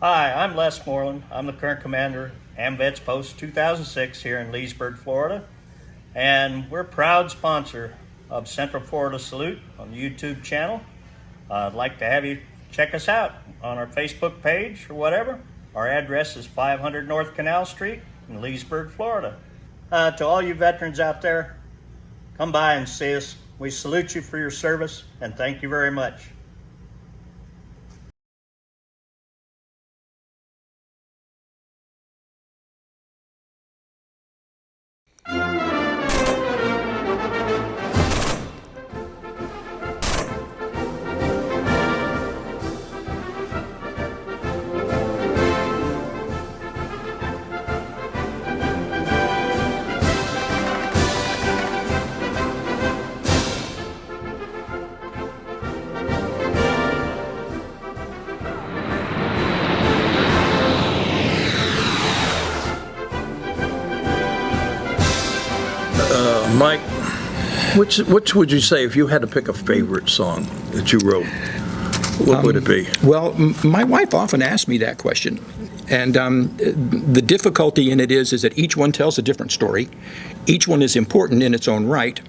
Hi, I'm Les Moreland. I'm the current commander, AMVETS Post 2006 here in Leesburg, Florida. And we're a proud sponsor of Central Florida Salute on the YouTube channel. I'd like to have you check us out on our Facebook page or whatever. Our address is 500 North Canal Street in Leesburg, Florida. To all you veterans out there, come by and see us. We salute you for your service and thank you very much. Mike, which would you say if you had to pick a favorite song that you wrote? What would it be? Well, my wife often asks me that question, and the difficulty in it is that each one tells a different story. Each one is important in its own right.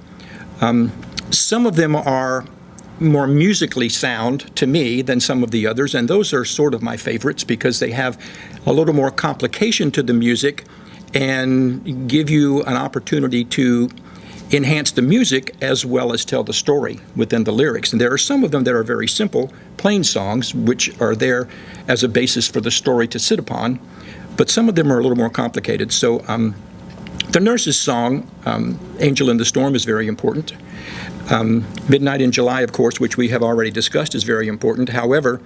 Some of them are more musically sound to me than some of the others, and those are sort of my favorites because they have a little more complication to the music and give you an opportunity to enhance the music as well as tell the story within the lyrics. And there are some of them that are very simple, plain songs, which are there as a basis for the story to sit upon, but some of them are a little more complicated. So the Nurse's song, Angel in the Storm, is very important. Midnight in July, of course, which we have already discussed, is very important. However,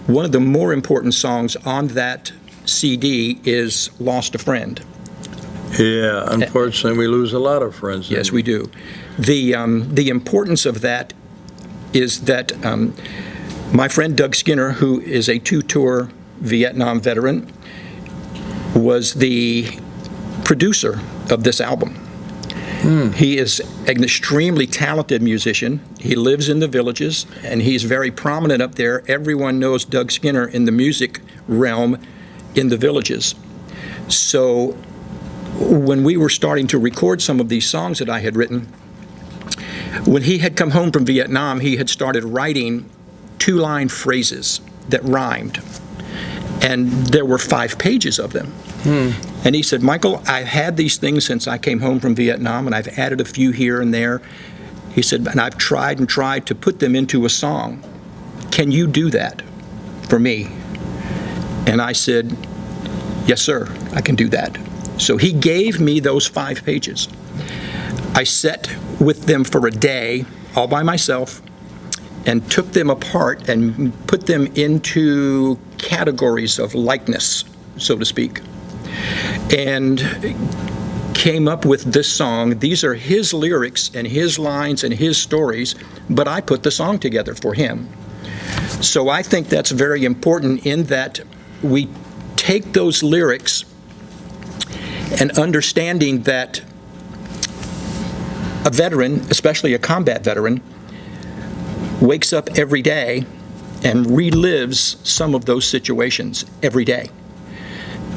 one of the more important songs on that CD is Lost a Friend. Yeah, unfortunately, we lose a lot of friends. Yes, we do. The importance of that is that my friend Doug Skinner, who is a two-tour Vietnam veteran, was the producer of this album. He is an extremely talented musician. He lives in the villages, and he's very prominent up there. Everyone knows Doug Skinner in the music realm in the villages. So when we were starting to record some of these songs that I had written, when he had come home from Vietnam, he had started writing two-line phrases that rhymed. And there were 5 pages of them. And he said, Michael, I've had these things since I came home from Vietnam, and I've added a few here and there. He said, and I've tried and tried to put them into a song. Can you do that for me? And I said, yes, sir, I can do that. So he gave me those 5 pages. I sat with them for a day, all by myself, and took them apart and put them into categories of likeness, so to speak, and came up with this song. These are his lyrics and his lines and his stories, but I put the song together for him. So I think that's very important in that we take those lyrics and understanding that a veteran, especially a combat veteran, wakes up every day and relives some of those situations every day.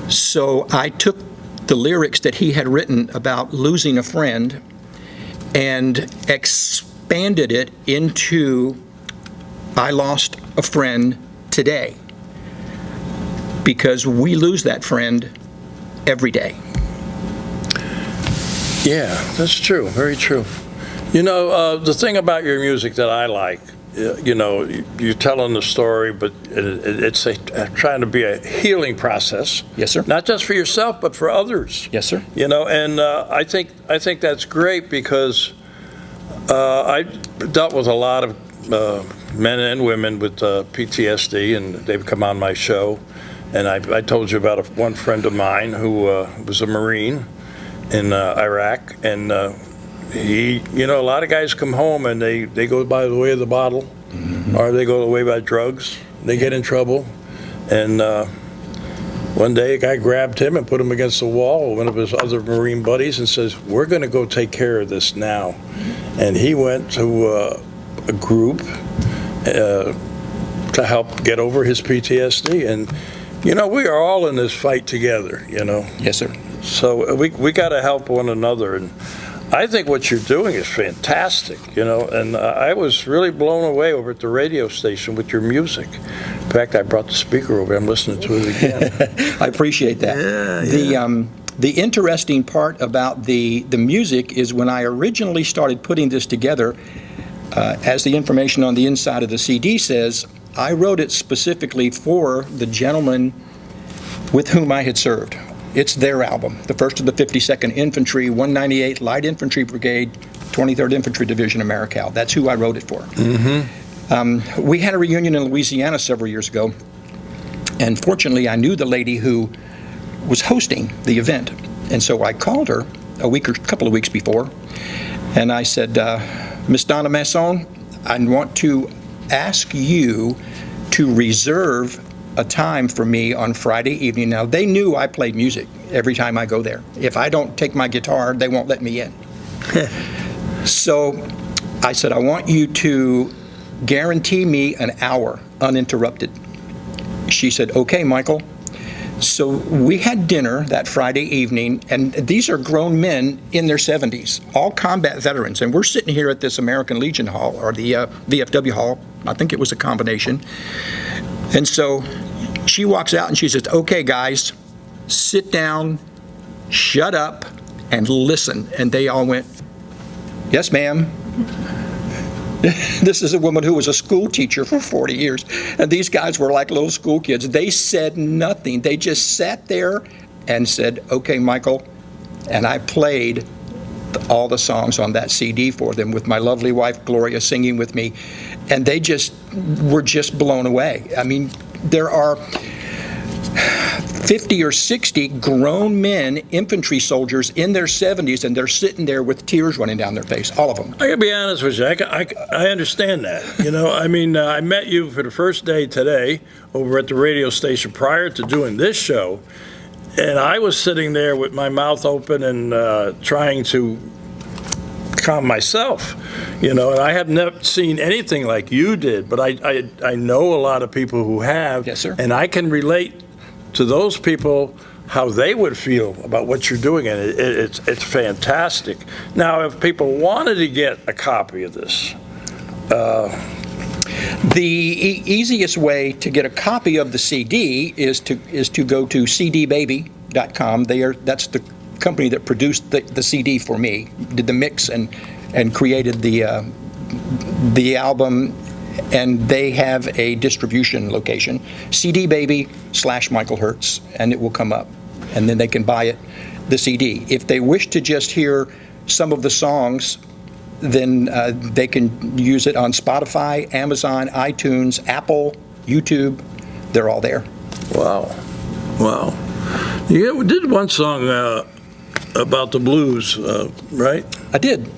So I took the lyrics that he had written about losing a friend and expanded it into I lost a friend today, because we lose that friend every day. Yeah, that's true. Very true. You know, the thing about your music that I like, you know, you're telling the story, but it's trying to be a healing process. Yes, sir. Not just for yourself, but for others. Yes, sir. You know, and I think that's great because I dealt with a lot of men and women with PTSD, and they've come on my show. And I told you about one friend of mine who was a Marine in Iraq, and you know, a lot of guys come home and they go by the way of the bottle, or they go the way by drugs. They get in trouble, and one day a guy grabbed him and put him against the wall, one of his other Marine buddies, and says, "We're going to go take care of this now." And he went to a group to help get over his PTSD, and You know, we are all in this fight together, you know. Yes, sir. So we got to help one another, and I think what you're doing is fantastic, you know, and I was really blown away over at the radio station with your music. In fact, I brought the speaker over. I'm listening to it again. I appreciate that. The interesting part about the music is when I originally started putting this together, as the information on the inside of the CD says, I wrote it specifically for the gentleman with whom I had served. It's their album, the 1st of the 52nd Infantry, 198th Light Infantry Brigade, 23rd Infantry Division, Americal. That's who I wrote it for. We had a reunion in Louisiana several years ago, and fortunately I knew the lady who was hosting the event. And so I called her a couple of weeks before, and I said, Miss Donna Masson, I want to ask you to reserve a time for me on Friday evening. Now, they knew I played music every time I go there. If I don't take my guitar, they won't let me in. So I said, I want you to guarantee me an hour uninterrupted. She said, okay, Michael. So we had dinner that Friday evening, and these are grown men in their 70s, all combat veterans, and we're sitting here at this American Legion Hall, or the VFW Hall. I think it was a combination. And so she walks out and she says, okay, guys, sit down, shut up, and listen. And they all went, yes, ma'am. This is a woman who was a school teacher for 40 years, and these guys were like little school kids. They said nothing. They just sat there and said, okay, Michael. And I played all the songs on that CD for them with my lovely wife, Gloria, singing with me. And they just were just blown away. I mean, there are 50 or 60 grown men, infantry soldiers in their 70s, and they're sitting there with tears running down their face, all of them. I gotta be honest with you, I understand that. You know, I mean, I met you for the first day today over at the radio station prior to doing this show, and I was sitting there with my mouth open and trying to calm myself, you know, and I have never seen anything like you did, but I know a lot of people who have. Yes, sir. And I can relate to those people how they would feel about what you're doing, and it's fantastic. Now, if people wanted to get a copy of this, the easiest way to get a copy of the CD is to go to cdbaby.com. That's the company that produced the CD for me, did the mix and created the album, and they have a distribution location, cdbaby/Michael Hertz, and it will come up, and then they can buy it, the CD. If they wish to just hear some of the songs, then they can use it on Spotify, Amazon, iTunes, Apple, YouTube. They're all there. wow. You did one song about the blues, right? I did.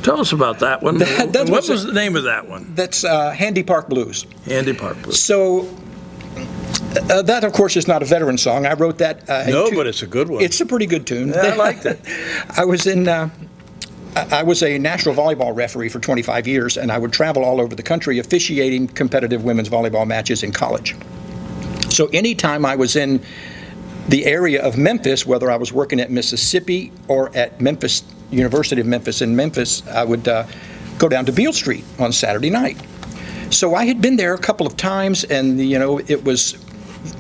Tell us about that one. That What was the name of that one? That's Handy Park Blues. Handy Park Blues. So that, of course, is not a veteran song. I wrote that. No, but it's a good one. It's a pretty good tune. Yeah, I liked it. I was a national volleyball referee for 25 years, and I would travel all over the country officiating competitive women's volleyball matches in college. So anytime I was in the area of Memphis, whether I was working at Mississippi or at Memphis, University of Memphis in Memphis, I would go down to Beale Street on Saturday night. So I had been there a couple of times, and you know, it was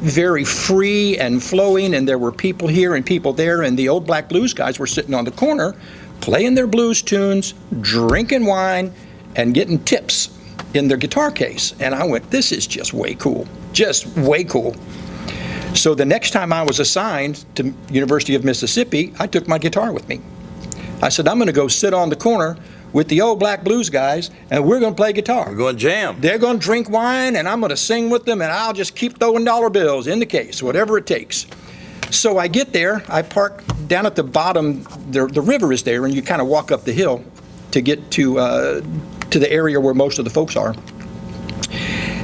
very free and flowing, and there were people here and people there, and the old black blues guys were sitting on the corner playing their blues tunes, drinking wine, and getting tips in their guitar case. And I went, this is just way cool, just way cool. So the next time I was assigned to University of Mississippi, I took my guitar with me. I said, I'm going to go sit on the corner with the old black blues guys, and we're going to play guitar. We're going to jam. They're going to drink wine, and I'm going to sing with them, and I'll just keep throwing dollar bills in the case, whatever it takes. So I get there, I park down at the bottom, the river is there, and you kind of walk up the hill to get to the area where most of the folks are.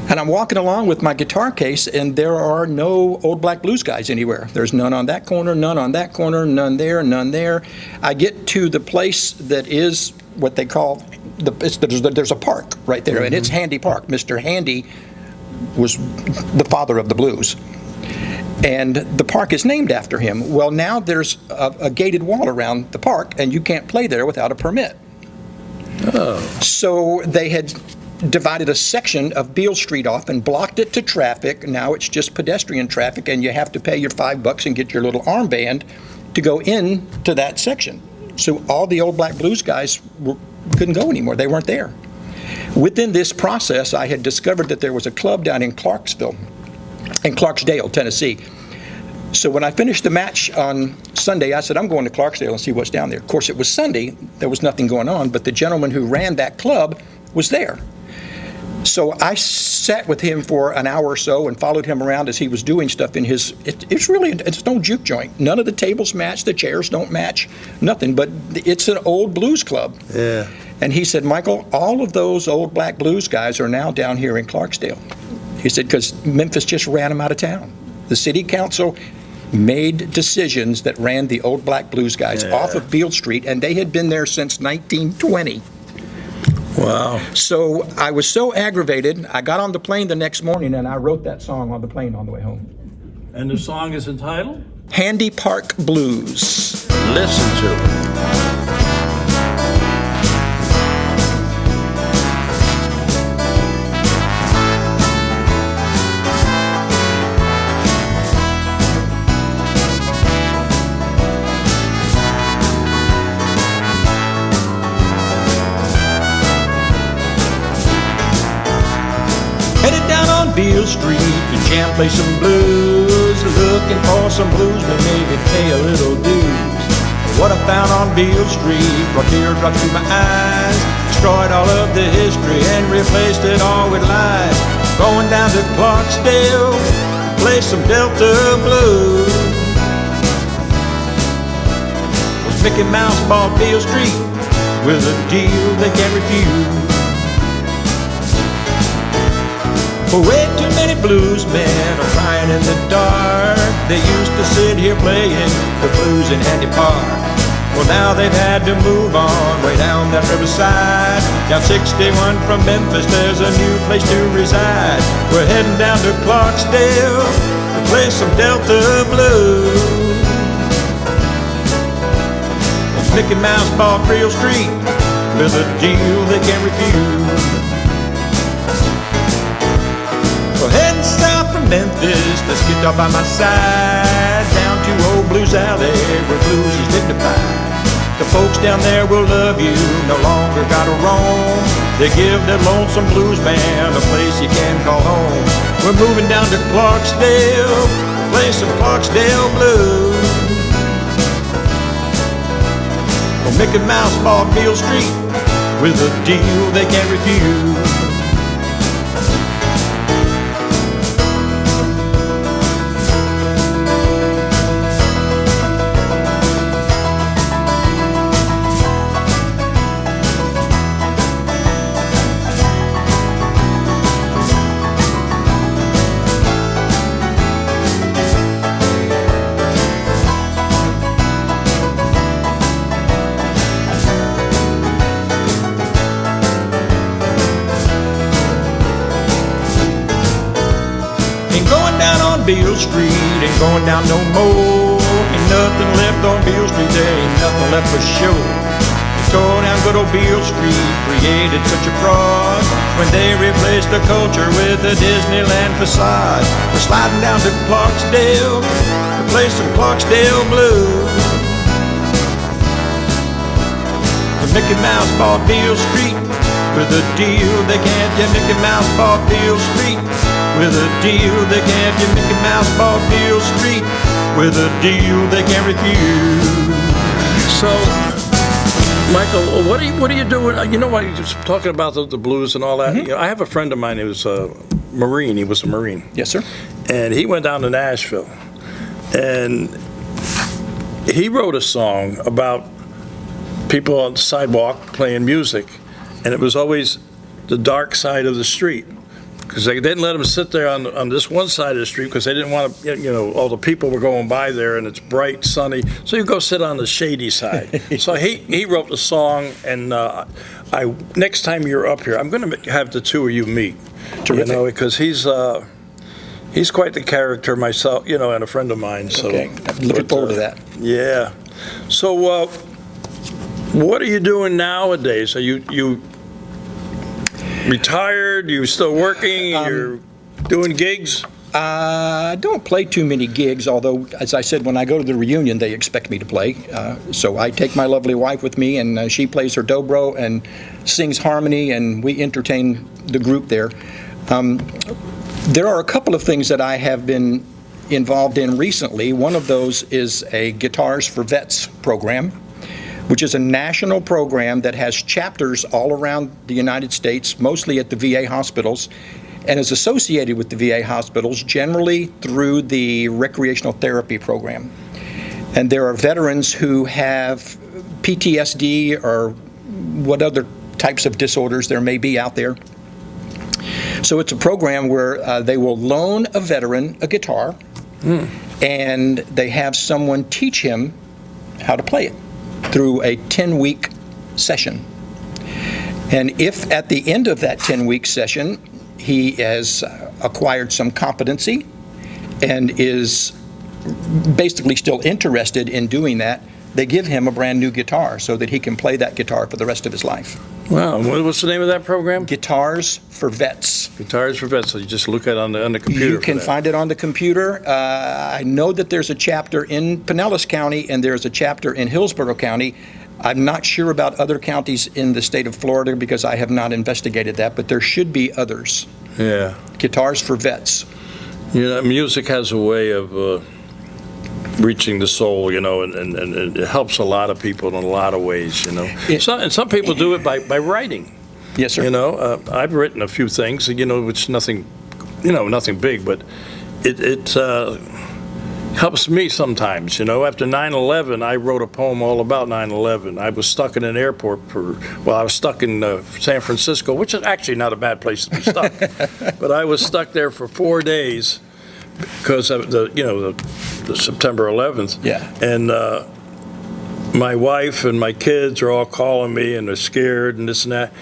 And I'm walking along with my guitar case, and there are no old black blues guys anywhere. There's none on that corner, none on that corner, none there, none there. I get to the place that is what they call, there's a park right there, and it's Handy Park. Mr. Handy was the father of the blues. And the park is named after him. Well, now there's a gated wall around the park, and you can't play there without a permit. Oh. So they had divided a section of Beale Street off and blocked it to traffic. Now it's just pedestrian traffic, and you have to pay your $5 and get your little armband to go in to that section. So all the old black blues guys couldn't go anymore. They weren't there. Within this process, I had discovered that there was a club down in Clarksdale, Tennessee. So when I finished the match on Sunday, I said, I'm going to Clarksdale and see what's down there. Of course, it was Sunday. There was nothing going on, but the gentleman who ran that club was there. So I sat with him for an hour or so and followed him around as he was doing stuff in his, it's no juke joint. None of the tables match, the chairs don't match, nothing, but it's an old blues club. Yeah. And he said, Michael, all of those old black blues guys are now down here in Clarksdale. He said, because Memphis just ran them out of town. The city council made decisions that ran the old black blues guys off of Beale Street, and they had been there since 1920. Wow. So I was so aggravated, I got on the plane the next morning and I wrote that song on the plane on the way home. And the song is entitled? Handy Park Blues. Listen to it. Headed down on Beale Street to jam play some blues, looking for some bluesmen, maybe pay a little dues. What I found on Beale Street brought teardrops to my eyes, destroyed all of the history and replaced it all with lies. Going down to Clarksdale to play some Delta blues. Was Mickey Mouse bought Beale Street with a deal they can't refuse. Way too many bluesmen are crying in the dark. They used to sit here playing the blues in Handy Park. Well, now they've had to move on way down that riverside. Down 61 from Memphis, there's a new place to reside. We're heading down to Clarksdale to play some Delta blues. Mickey Mouse bought Beale Street with a deal they can't refuse. Well, heading south from Memphis, let's get off by my side, down to Old Blues Alley, where blues is dignified. The folks down there will love you, no longer gotta roam. They give that lonesome blues man a place you can call home. We're moving down to Clarksdale, play some Clarksdale blues. Well, Mickey Mouse bought Beale Street with a deal they can't refuse. Beale Street ain't going down no more. Ain't nothing left on Beale Street, there ain't nothing left for sure. They tore down good old Beale Street, created such a fraud when they replaced the culture with the Disneyland facade. We're sliding down to Clarksdale to play some Clarksdale blues. The Mickey Mouse bought Beale Street with a deal they can't get. Mickey Mouse bought Beale Street with a deal they can't get. Mickey Mouse bought Beale Street with a deal they can't refuse. So, Michael, what are you doing? You know what, you're just talking about the blues and all that. You know, I have a friend of mine who was a Marine. He was a Marine. Yes, sir. And he went down to Nashville. And he wrote a song about people on the sidewalk playing music. And it was always the dark side of the street. Because they didn't let them sit there on this one side of the street because they didn't want to, you know, all the people were going by there and it's bright, sunny. So you go sit on the shady side. So he wrote the song, and next time you're up here, I'm going to have the two of you meet. Terrific. You know, because he's He's quite the character myself, and a friend of mine. So, Okay, looking forward to that. Yeah. So, what are you doing nowadays? Are you retired? You still working? You're doing gigs? I don't play too many gigs, although, as I said, when I go to the reunion, they expect me to play. So I take my lovely wife with me, and she plays her dobro and sings harmony, and we entertain the group there. There are a couple of things that I have been involved in recently. One of those is a Guitars for Vets program, which is a national program that has chapters all around the United States, mostly at the VA hospitals, and is associated with the VA hospitals generally through the recreational therapy program. And there are veterans who have PTSD or what other types of disorders there may be out there. So it's a program where they will loan a veteran a guitar, and they have someone teach him how to play it through a 10-week session. And if at the end of that 10-week session, he has acquired some competency and is basically still interested in doing that, they give him a brand new guitar so that he can play that guitar for the rest of his life. Wow. What's the name of that program? Guitars for Vets. Guitars for Vets. So you just look at it on the computer. You can find it on the computer. I know that there's a chapter in Pinellas County and there's a chapter in Hillsborough County. I'm not sure about other counties in the state of Florida because I have not investigated that, but there should be others. Yeah. Guitars for Vets. Music has a way of reaching the soul, and it helps a lot of people in a lot of ways, And some people do it by writing. Yes, sir. I've written a few things, which nothing big, but it helps me sometimes, After 9/11, I wrote a poem all about 9/11. I was stuck in an airport I was stuck in San Francisco, which is actually not a bad place to be stuck. But I was stuck there for 4 days because of the September 11th. Yeah. And my wife and my kids are all calling me, and they're scared and this and that.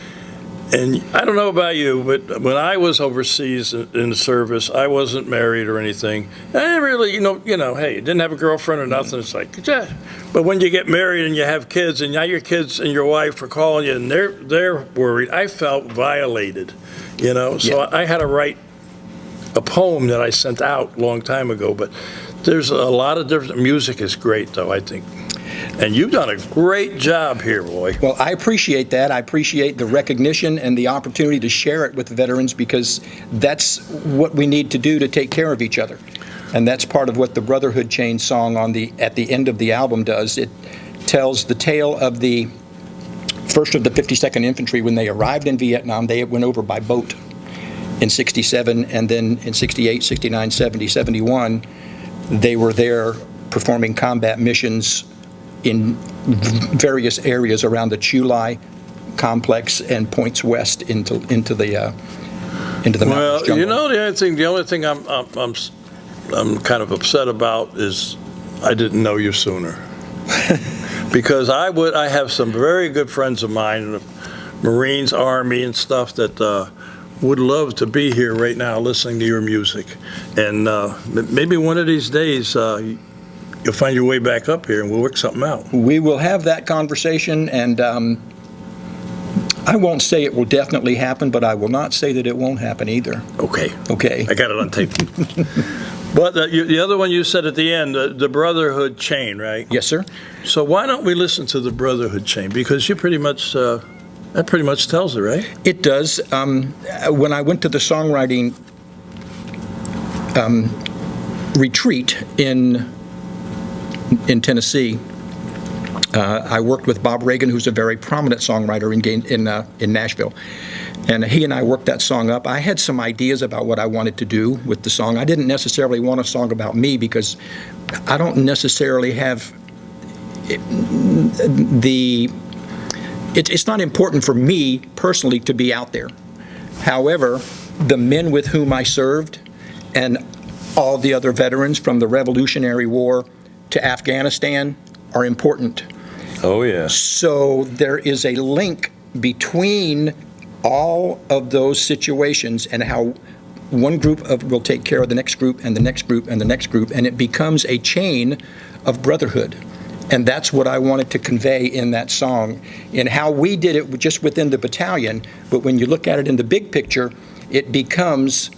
And I don't know about you, but when I was overseas in the service, I wasn't married or anything. I didn't really, hey, didn't have a girlfriend or nothing. It's like, yeah. But when you get married and you have kids, and now your kids and your wife are calling you, and they're worried, I felt violated, So Yeah. I had to write a poem that I sent out a long time ago. But there's a lot of different. Music is great, though, I think. And you've done a great job here, boy. Well, I appreciate that. I appreciate the recognition and the opportunity to share it with veterans because that's what we need to do to take care of each other. And that's part of what the Brotherhood Chain song at the end of the album does. It tells the tale of the 1st of the 52nd Infantry when they arrived in Vietnam. They went over by boat in 67, and then in 68, 69, 70, 71, they were there performing combat missions in various areas around the Chulai complex and points west into the mountains. Well, jungle. the only thing I'm kind of upset about is I didn't know you sooner. Because I have some very good friends of mine in the Marines, Army, and stuff that would love to be here right now listening to your music. And maybe one of these days you'll find your way back up here and we'll work something out. We will have that conversation, and I won't say it will definitely happen, but I will not say that it won't happen either. Okay. Okay. I got it on tape. But the other one you said at the end, the Brotherhood Chain, right? Yes, sir. So why don't we listen to the Brotherhood Chain? Because you pretty much, that pretty much tells it, right? It does. When I went to the songwriting retreat in Tennessee, I worked with Bob Reagan, who's a very prominent songwriter in Nashville. And he and I worked that song up. I had some ideas about what I wanted to do with the song. I didn't necessarily want a song about me because I don't necessarily have it's not important for me personally to be out there. However, the men with whom I served and all the other veterans from the Revolutionary War to Afghanistan are important. Oh, yeah. So there is a link between all of those situations and how one group will take care of the next group and the next group and the next group, and it becomes a chain of brotherhood. And that's what I wanted to convey in that song, in how we did it just within the battalion. But when you look at it in the big picture, it becomes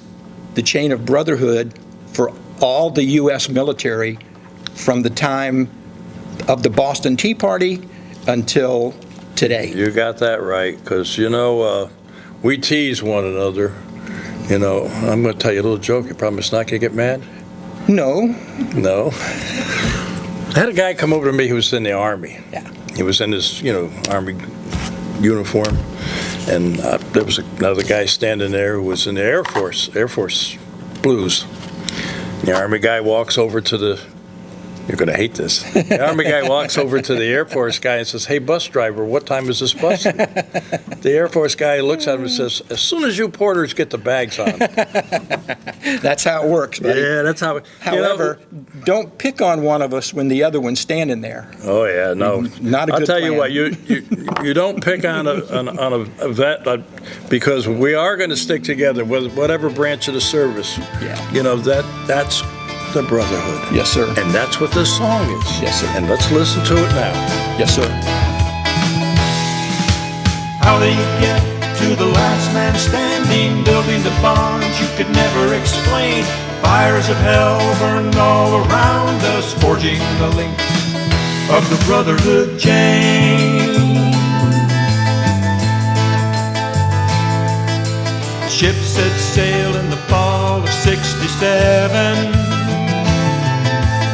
the chain of brotherhood for all the U.S. military from the time of the Boston Tea Party until today. You got that right, because, we tease one another. I'm going to tell you a little joke. You promise not to get mad? No. No. I had a guy come over to me who was in the Army. Yeah. He was in his, Army uniform. And there was another guy standing there who was in the Air Force Blues. The Army guy walks over to the, you're going to hate this. The Army guy walks over to the Air Force guy and says, "Hey, bus driver, what time is this bus?" The Air Force guy looks at him and says, "As soon as you porters get the bags on." That's how it works, buddy. Yeah, that's how. However, don't pick on one of us when the other one's standing there. Oh yeah, no. Not a good I'll tell you plan. what, you don't pick on a vet because we are going to stick together with whatever branch of the service. Yeah. That's the brotherhood. Yes, sir. And that's what this song is. Yes, sir. And let's listen to it now. Yes, sir. How they get to the last man standing, building the bonds you could never explain. Fires of hell burned all around us, forging the links of the brotherhood chain. Ships set sail in the fall of '67.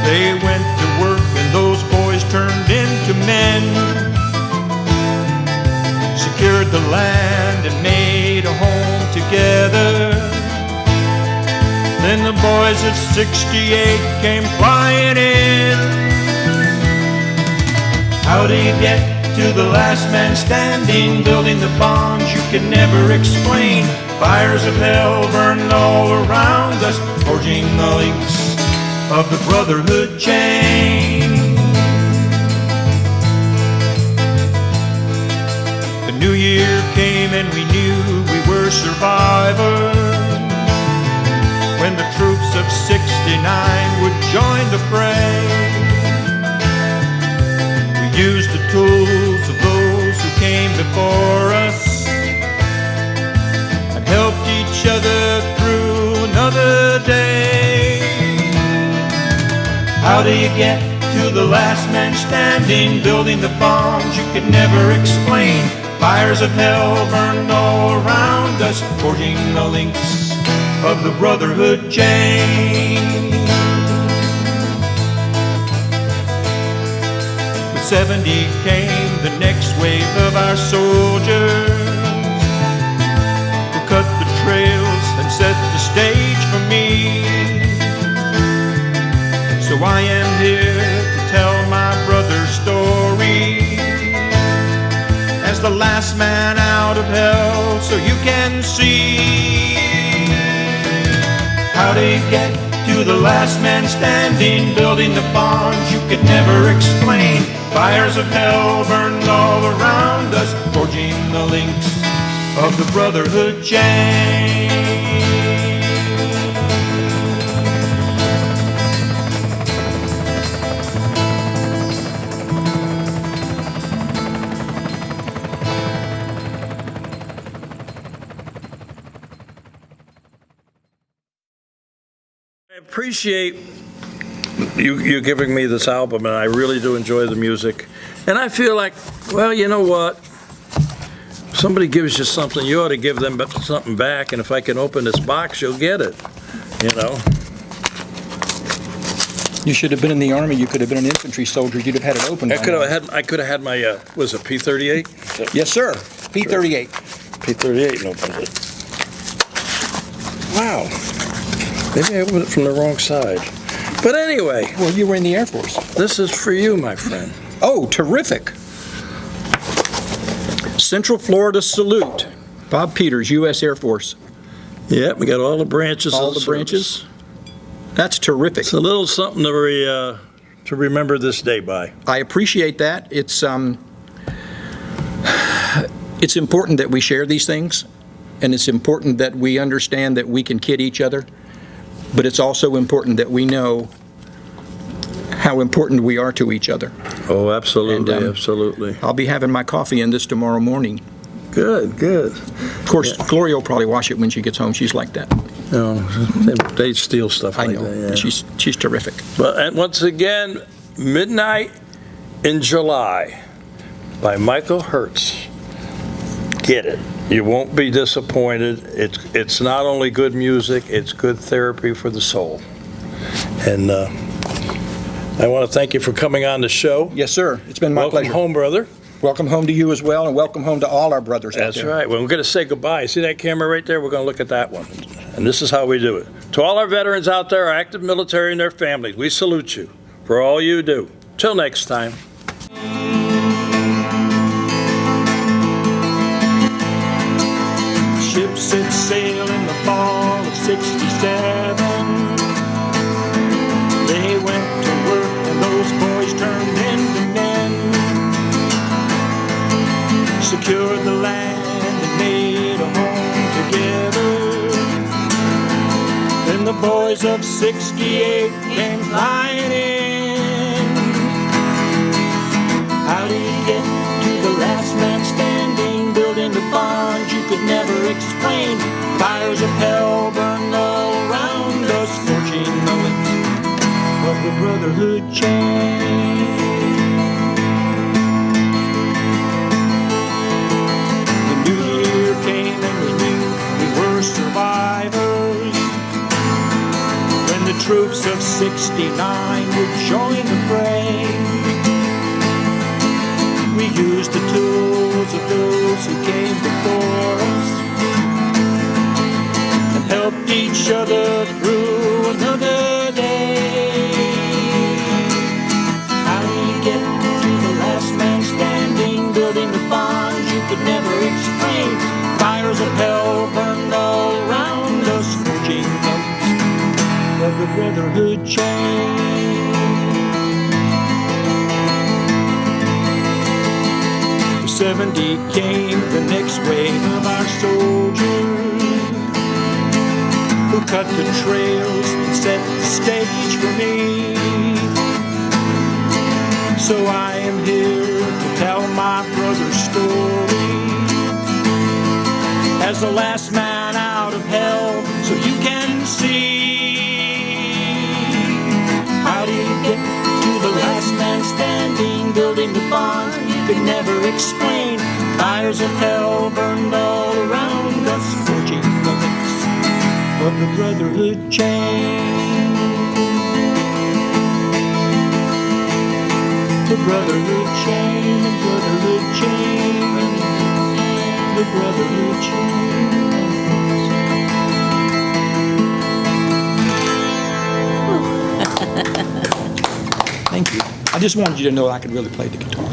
They went to work and those boys turned into men. Secured the land and made a home together. Then the boys of '68 came flying in. How do you get to the last man standing, building the bonds you can never explain? Fires of hell burned all around us, forging the links of the brotherhood chain. The new year came and we knew we were survivors, when the troops of '69 would join the fray. We used the tools of those who came before us and helped each other through another day. How do you get to the last man standing, building the bonds you could never explain? Fires of hell burned all around us, forging the links of the brotherhood chain. With '70 came the next wave of our soldiers, who cut the trails and set the stage for me. So I am here to tell my brother's story, as the last man out of hell, so you can see. How do you get to the last man standing, building the bonds you could never explain? Fires of hell burned all around us, forging the links of the brotherhood chain. I appreciate you giving me this album, and I really do enjoy the music. And I feel like, well, you know what? If somebody gives you something, you ought to give them something back. And if I can open this box, you'll get it. You should have been in the Army. You could have been an infantry soldier. You'd have had it open. I could have had my was it P-38? Yes, sir. P-38. P-38 and opened it. Wow. Maybe I opened it from the wrong side. But anyway. Well, you were in the Air Force. This is for you, my friend. Oh, terrific. Central Florida Salute. Bob Peters, U.S. Air Force. Yeah, we got all the branches. All the branches. That's terrific. It's a little something to remember this day by. I appreciate that. It's important that we share these things. and it's important that we understand that we can kid each other, but it's also important that we know how important we are to each other. Oh, absolutely, And, absolutely. I'll be having my coffee in this tomorrow morning. Good, good. Of course, Gloria will probably wash it when she gets home. She's like that. No, they steal stuff I like know. that, yeah. She's terrific. But and once again, Midnight in July by Michael Hertz. Get it. You won't be disappointed. It's not only good music, it's good therapy for the soul. And I want to thank you for coming on the show. Yes, sir. It's been my Welcome pleasure. home, brother. Welcome home to you as well, and welcome home to all our brothers out That's there. right. Well, we're going to say goodbye. See that camera right there? We're going to look at that one. And this is how we do it. To all our veterans out there, our active military and their families, we salute you for all you do. Till next time. Ship set sail in the fall of '67. They went to work and those boys turned into men. Secured the land and made a home together. Then the boys of '68 came flying in. How do you get to the last man standing, building the bonds you could never explain? Fires of hell burn all around us, forging the links of the brotherhood chain. The new year came and we knew we were survivors, when the troops of '69 would join the fray. We used the tools of those who came before us and helped each other through another day. How do you get to the last man standing, building the bonds you could never explain? Fires of hell burned all around us, forging the links of the brotherhood chain. 70 came the next wave of our soldiers, who cut the trails and set the stage for me. So I am here to tell my brother's story as the last man out of hell, so you can see. How do you get to the last man standing, building the bond you could never explain? Fires of hell burned all around us, forging the links of the brotherhood chain. The brotherhood chain, the brotherhood chain, the brotherhood chain. Thank you. I just wanted you to know I could really play the guitar.